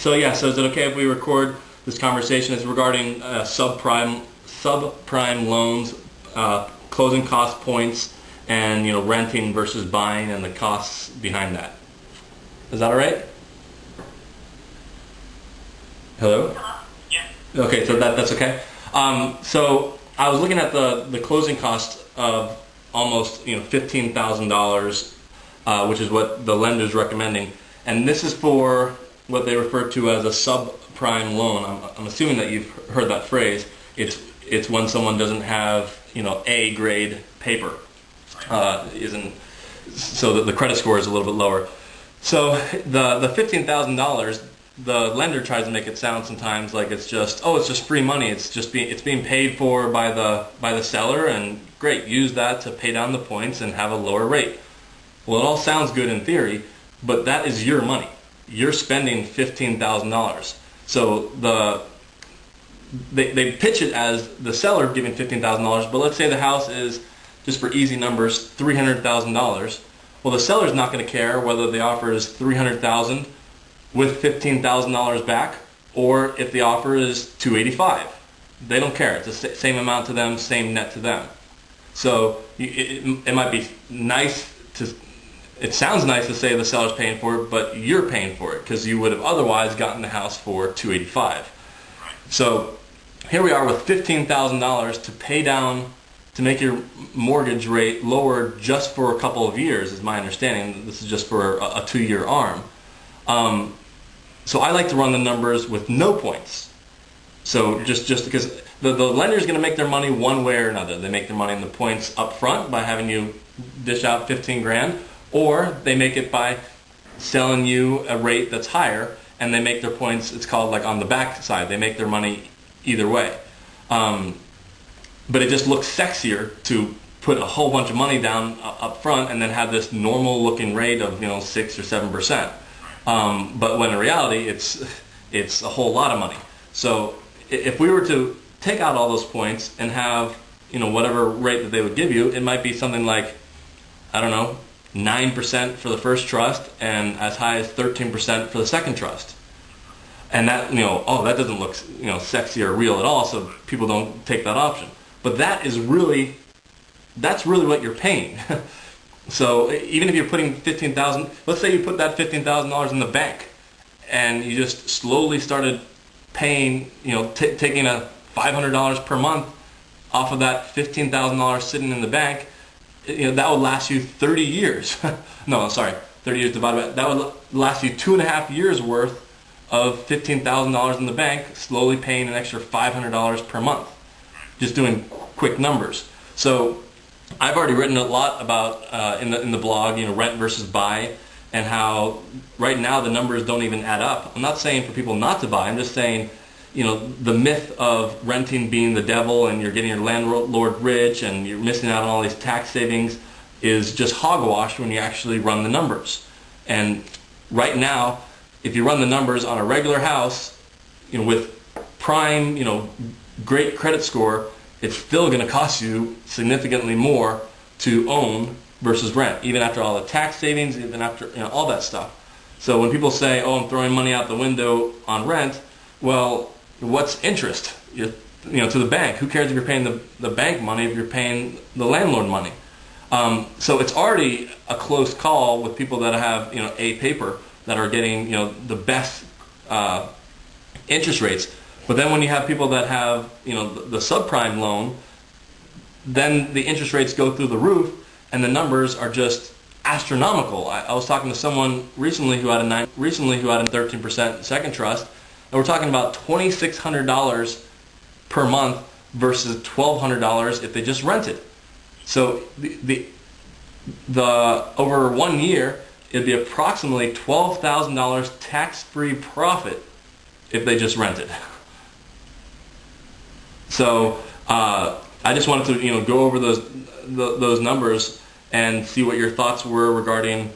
So yeah, so is it okay if we record this conversation? It's regarding subprime loans, closing cost points, and renting versus buying and the costs behind that. Is that all right? Hello? Yeah. Okay, so that's okay. So I was looking at the closing cost of almost $15,000, which is what the lender's recommending, and this is for what they refer to as a subprime loan. I'm assuming that you've heard that phrase. It's when someone doesn't have A grade paper, so that the credit score is a little bit lower. So the $15,000, the lender tries to make it sound sometimes like it's just free money. It's being paid for by the seller, and great, use that to pay down the points and have a lower rate. Well, it all sounds good in theory, but that is your money. You're spending $15,000. So they pitch it as the seller giving $15,000, but let's say the house is, just for easy numbers, $300,000. Well, the seller's not going to care whether the offer is $300,000 with $15,000 back, or if the offer is $285,000. They don't care. It's the same amount to them, same net to them. So it might be nice to. It sounds nice to say the seller's paying for it, but you're paying for it because you would have otherwise gotten the house for $285,000. So here we are with $15,000 to pay down, to make your mortgage rate lower just for a couple of years, is my understanding. This is just for a 2-year arm. So I like to run the numbers with no points. So just because the lender's going to make their money one way or another. They make their money in the points up front by having you dish out 15 grand, or they make it by selling you a rate that's higher, and they make their points, it's called like on the back side. They make their money either way. But it just looks sexier to put a whole bunch of money down up front and then have this normal looking rate of 6 or 7%. But when in reality it's a whole lot of money. So if we were to take out all those points and have whatever rate that they would give you, it might be something like, I don't know, 9% for the first trust and as high as 13% for the second trust. And that that doesn't look sexy or real at all, so people don't take that option. But that's really what you're paying. So even if you're putting $15,000, let's say you put that $15,000 in the bank, and you just slowly started paying, taking a $500 per month off of that $15,000 sitting in the bank, that would last you 30 years. No, sorry, 30 years divided by, that would last you 2.5 years worth of $15,000 in the bank, slowly paying an extra $500 per month. Just doing quick numbers. So I've already written a lot about in the blog, rent versus buy, and how right now the numbers don't even add up. I'm not saying for people not to buy. I'm just saying, the myth of renting being the devil and you're getting your landlord rich and you're missing out on all these tax savings is just hogwash when you actually run the numbers. And right now, if you run the numbers on a regular house, with prime, great credit score, it's still going to cost you significantly more to own versus rent, even after all the tax savings, even after all that stuff. So when people say, "Oh, I'm throwing money out the window on rent," well, what's interest? To the bank. Who cares if you're paying the bank money if you're paying the landlord money? So it's already a close call with people that have A paper that are getting the best interest rates. But then when you have people that have the subprime loan, then the interest rates go through the roof, and the numbers are just astronomical. I was talking to someone recently who had a 13% second trust, and we're talking about $2,600 per month versus $1,200 if they just rented. So the over 1 year, it'd be approximately $12,000 tax-free profit if they just rented. So I just wanted to go over those numbers and see what your thoughts were regarding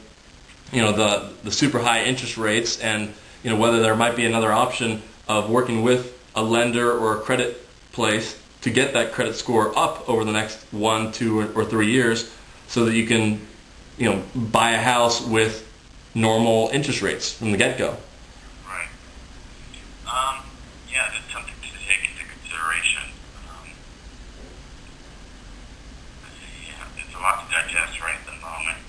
the super high interest rates, and whether there might be another option of working with a lender or a credit place to get that credit score up over the next 1, 2, or 3 years, so that you can buy a house with normal interest rates from the get-go. Right.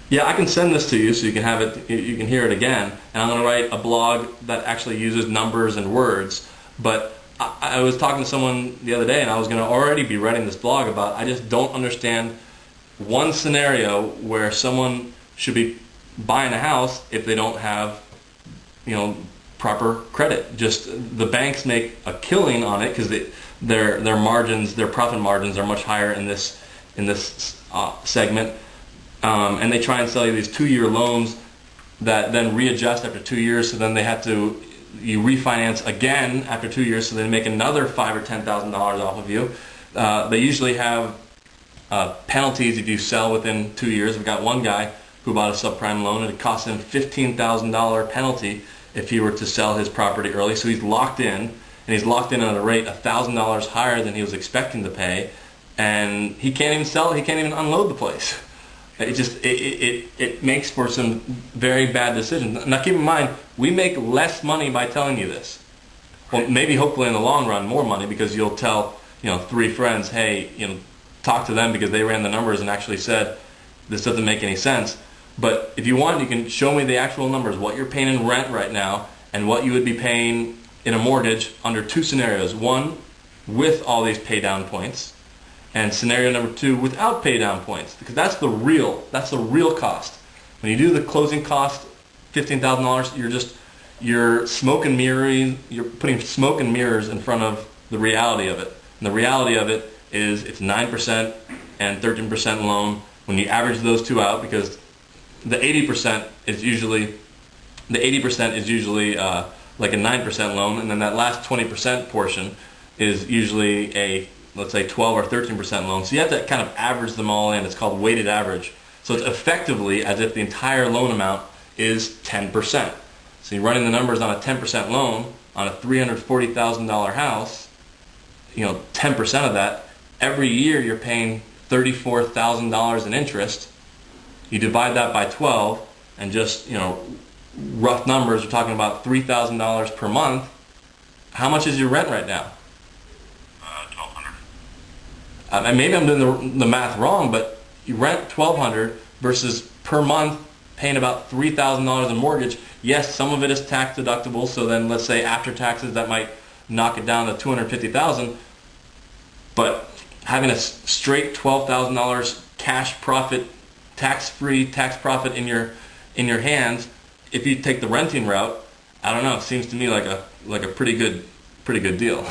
Yeah, I can send this to you so you can have it, you can hear it again. And I'm going to write a blog that actually uses numbers and words. But I was talking to someone the other day, and I was going to already be writing this blog about, I just don't understand one scenario where someone should be buying a house if they don't have, proper credit. Just the banks make a killing on it because their margins, their profit margins are much higher in this segment. And they try and sell you these 2-year loans that then readjust after 2 years. So then you refinance again after 2 years. So they make another $5,000 or $10,000 off of you. They usually have penalties if you sell within 2 years. We've got one guy who bought a subprime loan, and it cost him $15,000 penalty if he were to sell his property early. So he's locked in, and he's locked in at a rate $1,000 higher than he was expecting to pay, and he can't even sell it. He can't even unload the place. It makes for some very bad decisions. Now keep in mind, we make less money by telling you this. Well, maybe hopefully in the long run more money, because you'll tell 3 friends, hey, talk to them because they ran the numbers and actually said this doesn't make any sense. But if you want, you can show me the actual numbers, what you're paying in rent right now and what you would be paying in a mortgage under 2 scenarios. One, with all these pay down points, and scenario number 2, without pay down points, because that's the real cost. When you do the closing cost, $15,000, you're smoke and mirroring, you're putting smoke and mirrors in front of the reality of it. And the reality of it is it's 9% and 13% loan. When you average those two out, because the 80% is usually like a 9% loan, and then that last 20% portion is usually a, let's say, 12 or 13% loan. So you have to kind of average them all in. It's called weighted average. So it's effectively as if the entire loan amount is 10%. So you're running the numbers on a 10% loan on a $340,000 house. 10% of that, every year you're paying $34,000 in interest. You divide that by 12, and just rough numbers, we're talking about $3,000 per month. How much is your rent right now? $1,200. And maybe I'm doing the math wrong, but you rent $1,200 versus per month paying about $3,000 in mortgage. Yes, some of it is tax deductible, so then let's say after taxes that might knock it down to $250,000. But having a straight $12,000 cash profit, tax-free tax profit in your hands, if you take the renting route, I don't know, it seems to me like a pretty good deal.